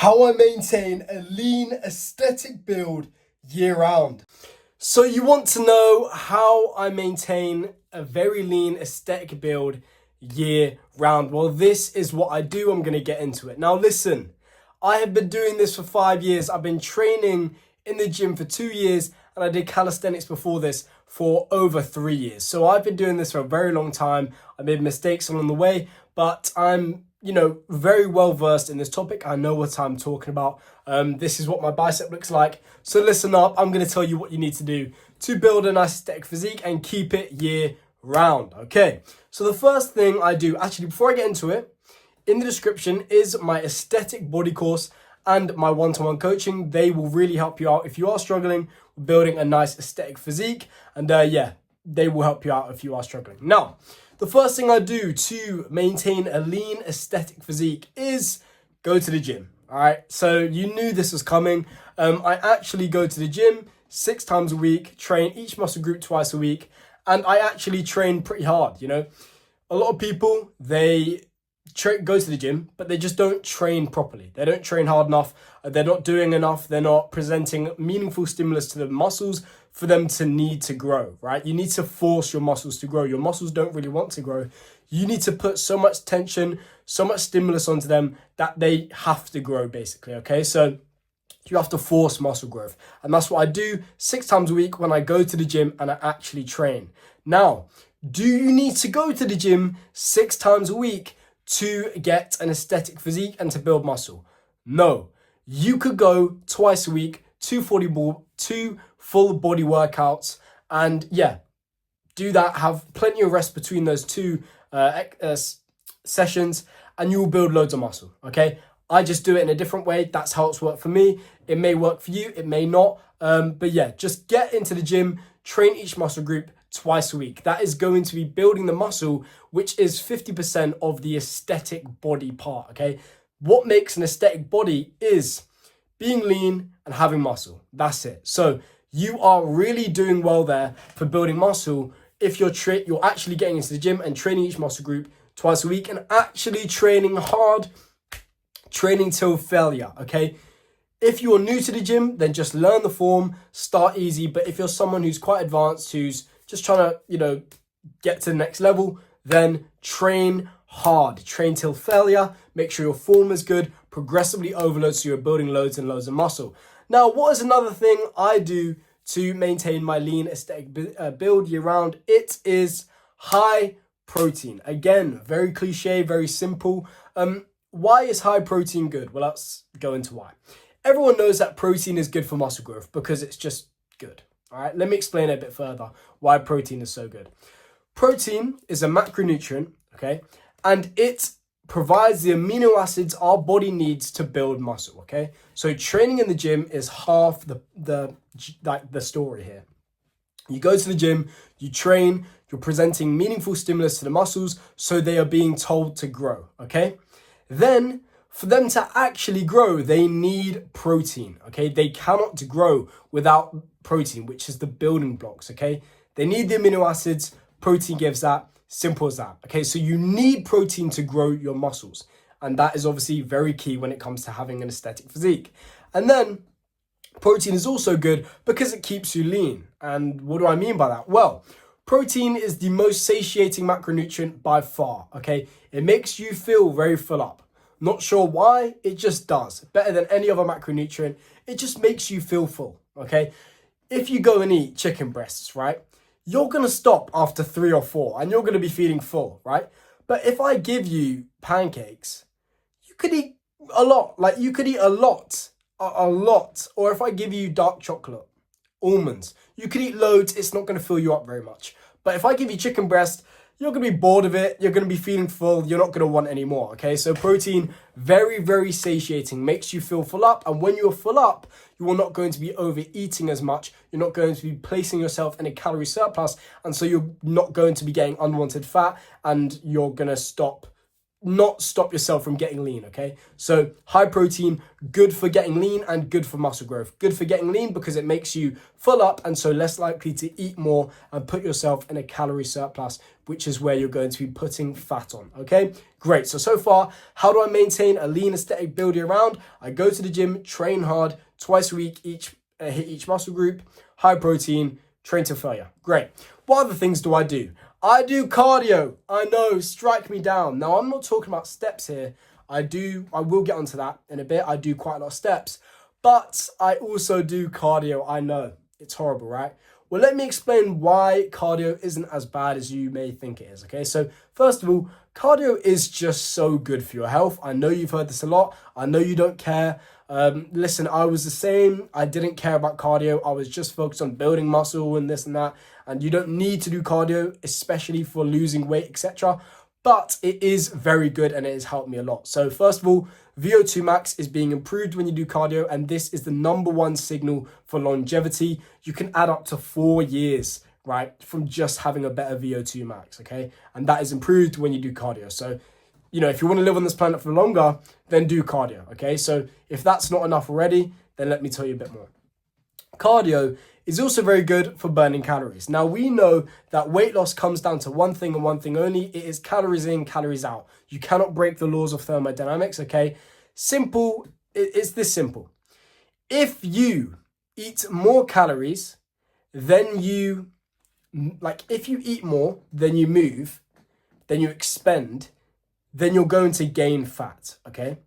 how I maintain a lean aesthetic build year round. So you want to know how I maintain a very lean aesthetic build year round. Well, this is what I do. I'm going to get into it. Now listen, I have been doing this for 5 years. I've been training in the gym for 2 years, and I did calisthenics before this for over 3 years. So I've been doing this for a very long time. I made mistakes along the way, but I'm very well versed in this topic. I know what I'm talking about. This is what my bicep looks like. So listen up, I'm going to tell you what you need to do to build a nice aesthetic physique and keep it year round. Okay, so the first thing I do, actually before I get into it, in the description is my aesthetic body course and my one-to-one coaching. They will really help you out if you are struggling with building a nice aesthetic physique. And they will help you out if you are struggling. Now, the first thing I do to maintain a lean aesthetic physique is go to the gym. All right, so you knew this was coming. I actually go to the gym 6 times a week, train each muscle group twice a week, and I actually train pretty hard. A lot of people, they go to the gym, but they just don't train properly. They don't train hard enough. They're not doing enough. They're not presenting meaningful stimulus to the muscles for them to need to grow, right? You need to force your muscles to grow. Your muscles don't really want to grow. You need to put so much tension, so much stimulus onto them that they have to grow, basically, okay? So you have to force muscle growth. And that's what I do 6 times a week when I go to the gym and I actually train. Now, do you need to go to the gym 6 times a week to get an aesthetic physique and to build muscle? No. You could go twice a week, 2 full body workouts, and do that. Have plenty of rest between those 2 sessions, and you will build loads of muscle. Okay, I just do it in a different way. That's how it's worked for me. It may work for you, it may not. But just get into the gym, train each muscle group twice a week. That is going to be building the muscle, which is 50% of the aesthetic body part. Okay, what makes an aesthetic body is being lean and having muscle. That's it. So you are really doing well there for building muscle if you're actually getting into the gym and training each muscle group twice a week and actually training hard, training till failure, okay? If you are new to the gym, then just learn the form, start easy. But if you're someone who's quite advanced, who's just trying to, get to the next level, then train hard, train till failure, make sure your form is good, progressively overload so you're building loads and loads of muscle. Now, what is another thing I do to maintain my lean aesthetic build year round? It is high protein. Again, very cliche, very simple. Why is high protein good? Well, let's go into why. Everyone knows that protein is good for muscle growth because it's just good. All right, let me explain it a bit further why protein is so good. Protein is a macronutrient, okay, and it provides the amino acids our body needs to build muscle, okay? So training in the gym is half the story here. You go to the gym, you train, you're presenting meaningful stimulus to the muscles so they are being told to grow, okay? Then for them to actually grow, they need protein, okay? They cannot grow without protein, which is the building blocks, okay? They need the amino acids, protein gives that. Simple as that. Okay, so you need protein to grow your muscles. And that is obviously very key when it comes to having an aesthetic physique. And then protein is also good because it keeps you lean. And what do I mean by that? Well, protein is the most satiating macronutrient by far. Okay, it makes you feel very full up. Not sure why, it just does. Better than any other macronutrient. It just makes you feel full. Okay, if you go and eat chicken breasts, right? You're going to stop after 3 or 4 and you're going to be feeling full, right? But if I give you pancakes, you could eat a lot. Like you could eat a lot. Or if I give you dark chocolate, almonds, you could eat loads. It's not going to fill you up very much. But if I give you chicken breast, you're going to be bored of it. You're going to be feeling full. You're not going to want any more, okay? So protein, very, very satiating, makes you feel full up. And when you're full up, you are not going to be overeating as much. You're not going to be placing yourself in a calorie surplus. And so you're not going to be getting unwanted fat and you're going to stop not stop yourself from getting lean, okay? So high protein, good for getting lean and good for muscle growth. Good for getting lean because it makes you full up and so less likely to eat more and put yourself in a calorie surplus, which is where you're going to be putting fat on, okay? Great. So far, how do I maintain a lean aesthetic build year round? I go to the gym, train hard, twice a week, hit each muscle group, high protein, train to failure. Great. What other things do? I do cardio. I know, strike me down. Now, I'm not talking about steps here. I will get onto that in a bit. I do quite a lot of steps, but I also do cardio. I know, it's horrible, right? Well, let me explain why cardio isn't as bad as you may think it is, okay? So first of all, cardio is just so good for your health. I know you've heard this a lot. I know you don't care. Listen, I was the same. I didn't care about cardio. I was just focused on building muscle and this and that. And you don't need to do cardio, especially for losing weight, etc. But it is very good and it has helped me a lot. So first of all, VO2 max is being improved when you do cardio, and this is the number one signal for longevity. You can add up to 4 years, right, from just having a better VO2 max, okay? And that is improved when you do cardio. So, you know, if you want to live on this planet for longer, then do cardio, okay? So if that's not enough already, then let me tell you a bit more. Cardio is also very good for burning calories. Now, we know that weight loss comes down to one thing and one thing only. It is calories in, calories out. You cannot break the laws of thermodynamics, okay? Simple, it's this simple. If you eat more calories than you, if you eat more than you move, than you expend, then you're going to gain fat, okay?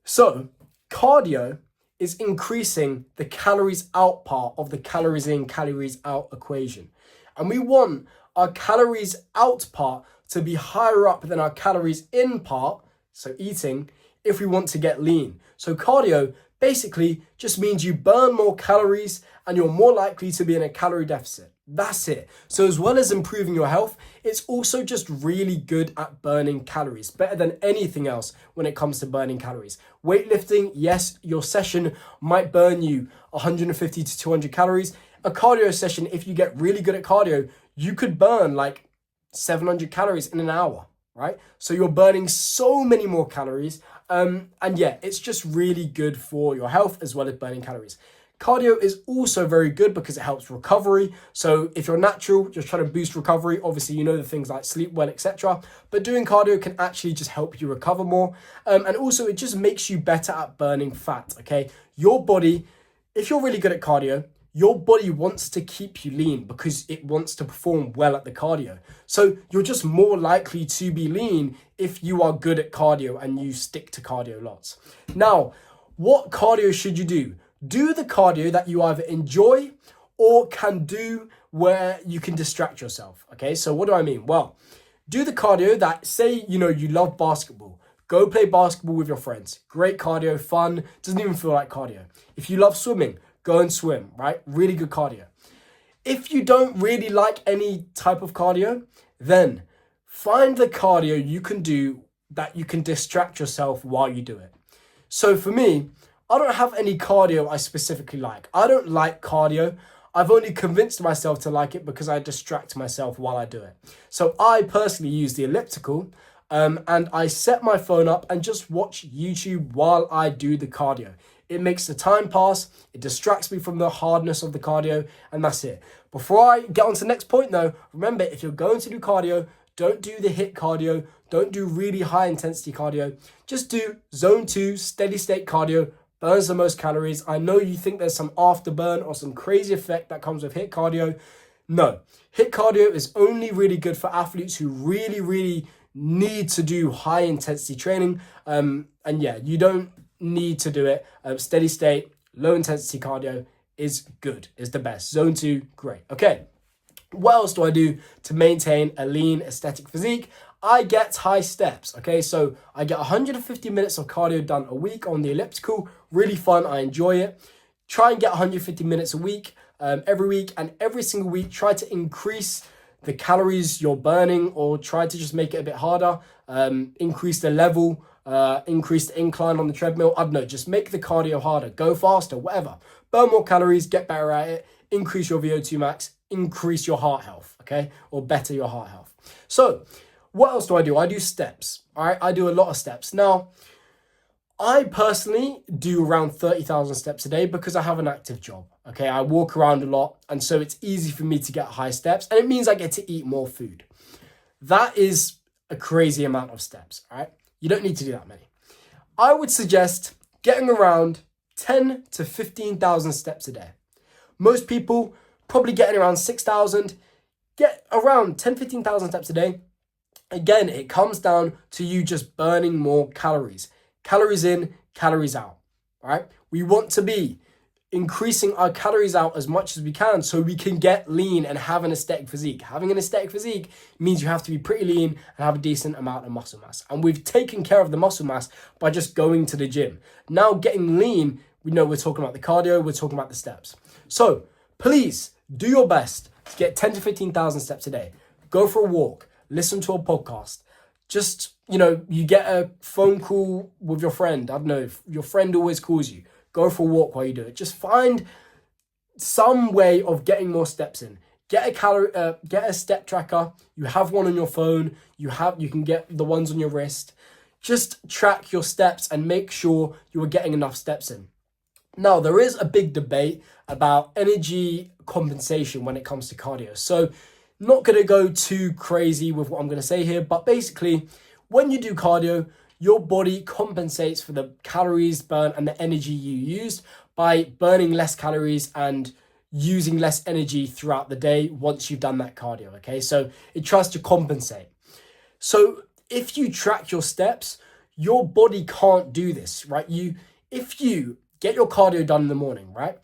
So, cardio is increasing the calories out part of the calories in, calories out equation. And we want our calories out part to be higher up than our calories in part, so eating, if we want to get lean. So cardio basically just means you burn more calories and you're more likely to be in a calorie deficit. That's it. So as well as improving your health, it's also just really good at burning calories, better than anything else when it comes to burning calories. Weightlifting, yes, your session might burn you 150 to 200 calories. A cardio session, if you get really good at cardio, you could burn like 700 calories in an hour, right? So you're burning so many more calories. And yeah, it's just really good for your health as well as burning calories. Cardio is also very good because it helps recovery. So if you're natural, just trying to boost recovery, obviously you know the things like sleep well, etc. But doing cardio can actually just help you recover more. And also it just makes you better at burning fat, okay? Your body, if you're really good at cardio, your body wants to keep you lean because it wants to perform well at the cardio. So you're just more likely to be lean if you are good at cardio and you stick to cardio lots. Now, what cardio should you do? Do the cardio that you either enjoy or can do where you can distract yourself, okay? So what do I mean? Well, do the cardio that, say, you know, you love basketball. Go play basketball with your friends. Great cardio, fun, doesn't even feel like cardio. If you love swimming, go and swim, right? Really good cardio. If you don't really like any type of cardio, then find the cardio you can do that you can distract yourself while you do it. So for me, I don't have any cardio I specifically like. I don't like cardio. I've only convinced myself to like it because I distract myself while I do it. So I personally use the elliptical and I set my phone up and just watch YouTube while I do the cardio. It makes the time pass, it distracts me from the hardness of the cardio, and that's it. Before I get on to the next point though, remember, if you're going to do cardio, don't do the HIIT cardio, don't do really high intensity cardio, just do zone 2 steady state cardio, burns the most calories. I know you think there's some afterburn or some crazy effect that comes with HIIT cardio. No, HIIT cardio is only really good for athletes who really need to do high intensity training. And yeah, you don't need to do it. Steady state, low intensity cardio is good, is the best. Zone 2, great. Okay, what else do I do to maintain a lean aesthetic physique? I get high steps, okay? So I get 150 minutes of cardio done a week on the elliptical. Really fun, I enjoy it. Try and get 150 minutes a week, every week, and every single week try to increase the calories you're burning or try to just make it a bit harder, increase the level, increase the incline on the treadmill. I don't know, just make the cardio harder, go faster, whatever. Burn more calories, get better at it, increase your VO2 max, increase your heart health, okay? Or better your heart health. So What else do? I do steps. All right, I do a lot of steps. Now, I personally do around 30,000 steps a day because I have an active job. Okay, I walk around a lot, and so it's easy for me to get high steps, and it means I get to eat more food. That is a crazy amount of steps, all right? You don't need to do that many. I would suggest getting around 10 to 15,000 steps a day. Most people probably getting around 6,000. Get around 10, 15,000 steps a day. Again, it comes down to you just burning more calories. Calories in, calories out, all right? We want to be increasing our calories out as much as we can so we can get lean and have an aesthetic physique. Having an aesthetic physique means you have to be pretty lean and have a decent amount of muscle mass. And we've taken care of the muscle mass by just going to the gym. Now getting lean, we know we're talking about the cardio, we're talking about the steps. So please do your best to get 10 to 15,000 steps a day. Go for a walk, listen to a podcast. Just, you get a phone call with your friend. I don't know, if your friend always calls you. Go for a walk while you do it. Just find some way of getting more steps in. Get a step tracker. You have one on your phone. You can get the ones on your wrist. Just track your steps and make sure you are getting enough steps in. Now, there is a big debate about energy compensation when it comes to cardio. So, not going to go too crazy with what I'm going to say here, but basically, when you do cardio, your body compensates for the calories burned and the energy you used by burning less calories and using less energy throughout the day once you've done that cardio, okay? So it tries to compensate. So if you track your steps, your body can't do this, right? If you get your cardio done in the morning, right?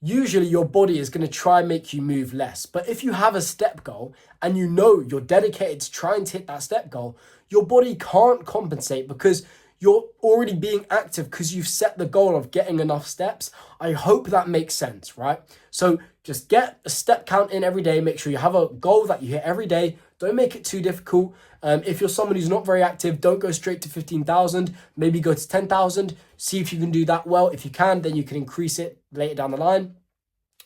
Usually your body is going to try and make you move less. But if you have a step goal and you're dedicated to trying to hit that step goal, your body can't compensate because you're already being active because you've set the goal of getting enough steps. I hope that makes sense, right? So just get a step count in every day. Make sure you have a goal that you hit every day. Don't make it too difficult. If you're someone who's not very active, don't go straight to 15,000. Maybe go to 10,000. See if you can do that well. If you can, then you can increase it later down the line.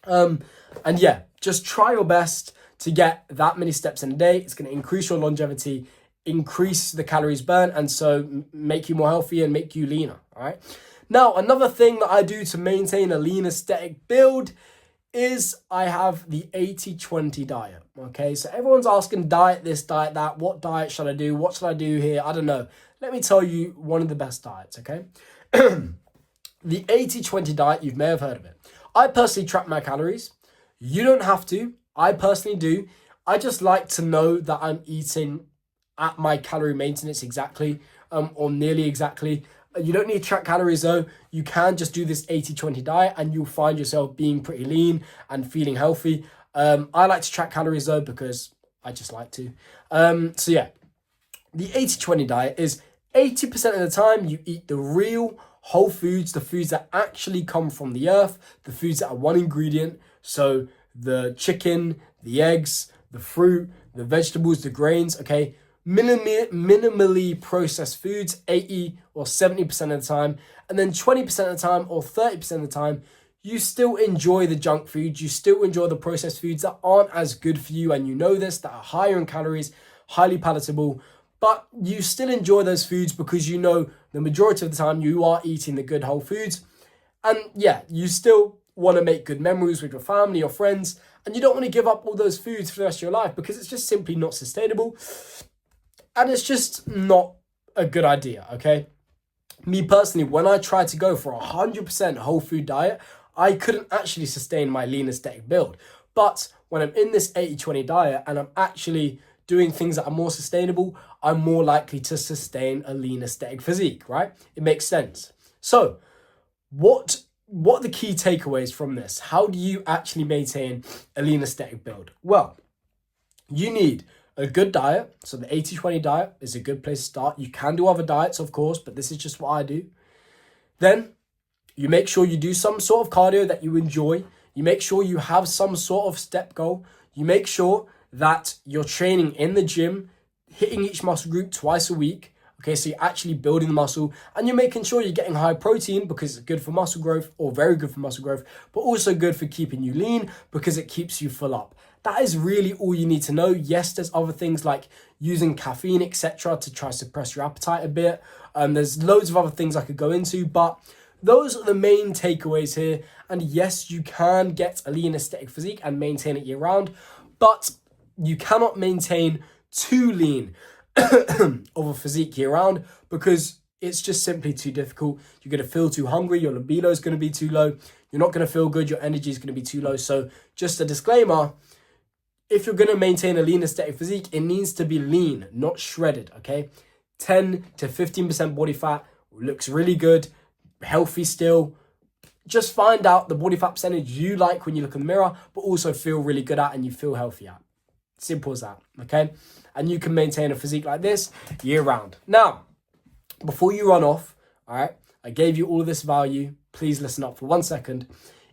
And yeah, just try your best to get that many steps in a day. It's going to increase your longevity, increase the calories burned, and so make you more healthy and make you leaner, all right? Now, another thing that I do to maintain a lean aesthetic build is I have the 80-20 diet, okay? So everyone's asking diet this, diet that, what diet should I do? What should I do here? I don't know. Let me tell you one of the best diets, okay? The 80-20 diet, you may have heard of it. I personally track my calories. You don't have to. I personally do. I just like to know that I'm eating at my calorie maintenance exactly, or nearly exactly. You don't need to track calories though. You can just do this 80-20 diet and you'll find yourself being pretty lean and feeling healthy. I like to track calories though because I just like to. So yeah, the 80-20 diet is 80% of the time you eat the real whole foods, the foods that actually come from the earth, the foods that are one ingredient. So the chicken, the eggs, the fruit, the vegetables, the grains, okay? Minimally processed foods 80 or 70% of the time, and then 20% of the time or 30% of the time you still enjoy the junk foods, you still enjoy the processed foods that aren't as good for you, and you know this, that are higher in calories, highly palatable, but you still enjoy those foods because you know the majority of the time you are eating the good whole foods. And yeah, you still want to make good memories with your family or friends, and you don't want to give up all those foods for the rest of your life because it's just simply not sustainable. And it's just not a good idea, okay? Me personally, when I tried to go for a 100% whole food diet, I couldn't actually sustain my lean aesthetic build. But when I'm in this 80-20 diet and I'm actually doing things that are more sustainable, I'm more likely to sustain a lean aesthetic physique, right? It makes sense. So what are the key takeaways from this? How do you actually maintain a lean aesthetic build? Well, you need a good diet. So the 80-20 diet is a good place to start. You can do other diets, of course, but this is just what I do. Then you make sure you do some sort of cardio that you enjoy. You make sure you have some sort of step goal. You make sure that you're training in the gym, hitting each muscle group twice a week. Okay, so you're actually building the muscle, and you're making sure you're getting high protein because it's good for muscle growth, or very good for muscle growth, but also good for keeping you lean because it keeps you full up. that is really all you need to know. Yes, there's other things like using caffeine, etc., to try to suppress your appetite a bit. There's loads of other things I could go into, but those are the main takeaways here. And yes, you can get a lean aesthetic physique and maintain it year round, but you cannot maintain too lean of a physique year round because it's just simply too difficult. You're going to feel too hungry. Your libido is going to be too low. You're not going to feel good. Your energy is going to be too low. So just a disclaimer, if you're going to maintain a lean aesthetic physique, it needs to be lean, not shredded, okay? 10 to 15% body fat looks really good, healthy still. Just find out the body fat percentage you like when you look in the mirror, but also feel really good at and you feel healthy at. Simple as that, okay? And you can maintain a physique like this year round. Now, before you run off, all right, I gave you all of this value. Please listen up for 1 second.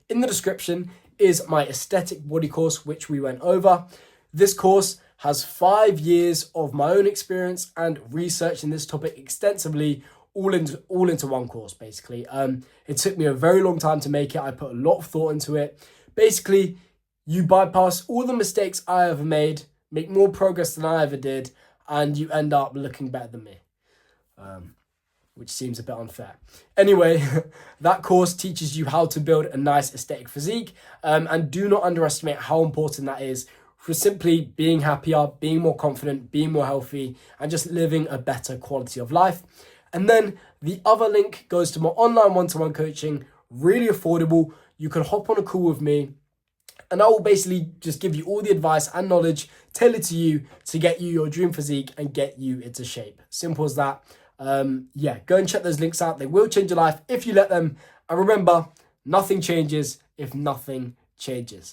In the description is my aesthetic body course, which we went over. This course has 5 years of my own experience and research in this topic extensively, all into one course, basically. It took me a very long time to make it. I put a lot of thought into it. Basically, you bypass all the mistakes I ever made, make more progress than I ever did, and you end up looking better than me. Which seems a bit unfair. Anyway, that course teaches you how to build a nice aesthetic physique, and do not underestimate how important that is for simply being happier, being more confident, being more healthy, and just living a better quality of life. And then the other link goes to my online one-to-one coaching, really affordable. You can hop on a call with me, and I will basically just give you all the advice and knowledge tailored to you to get you your dream physique and get you into shape. Simple as that. Yeah, go and check those links out. They will change your life if you let them. And remember, nothing changes if nothing changes.